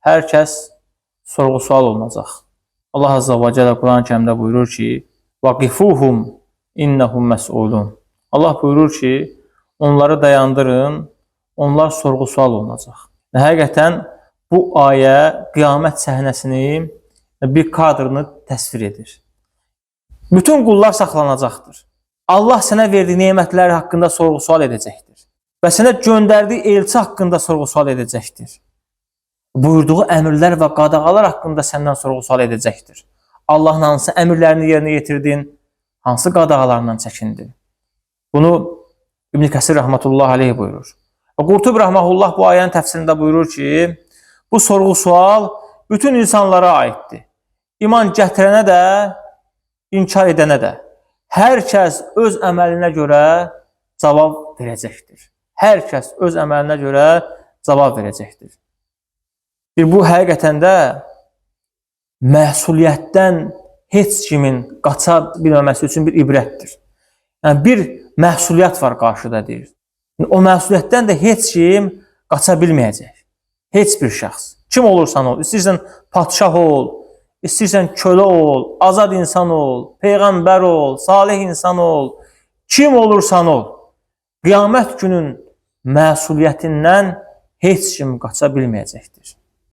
hər kəs sorğu-sual olunacaq. Allah Azza və Cəllə Quran-Kərimdə buyurur ki, "Vaqifuhum innahum məs'ulun." Allah buyurur ki, onları dayandırın, onlar sorğu-sual olunacaq. Həqiqətən bu ayə qiyamət səhnəsini bir kadrını təsvir edir. Bütün qullar saxlanacaqdır. Allah sənə verdiyi nemətlər haqqında sorğu-sual edəcəkdir. Və sənə göndərdiyi elçi haqqında sorğu-sual edəcəkdir. Buyurduğu əmrlər və qadağalar haqqında səndən sorğu-sual edəcəkdir. Allahın hansı əmrlərini yerinə yetirdin, hansı qadağalarından çəkindin? Bunu İbn Kəsir rəhmətullah aleyh buyurur. Qurtubi rəhməhullah bu ayənin təfsirində buyurur ki, bu sorğu-sual bütün insanlara aiddir. İman gətirənə də, inkar edənə də. Hər kəs öz əməlinə görə cavab verəcəkdir. Hər kəs öz əməlinə görə cavab verəcəkdir. Bu həqiqətən də məsuliyyətdən heç kimin qaça bilməməsi üçün bir ibrətdir. Yəni, bir məsuliyyət var qarşıda deyir. O məsuliyyətdən də heç kim qaça bilməyəcək. Heç bir şəxs. Kim olursan ol, istəyirsən padşah ol, istəyirsən kölə ol, azad insan ol, peyğəmbər ol, salih insan ol, kim olursan ol, qiyamət günün məsuliyyətindən heç kim qaça bilməyəcəkdir.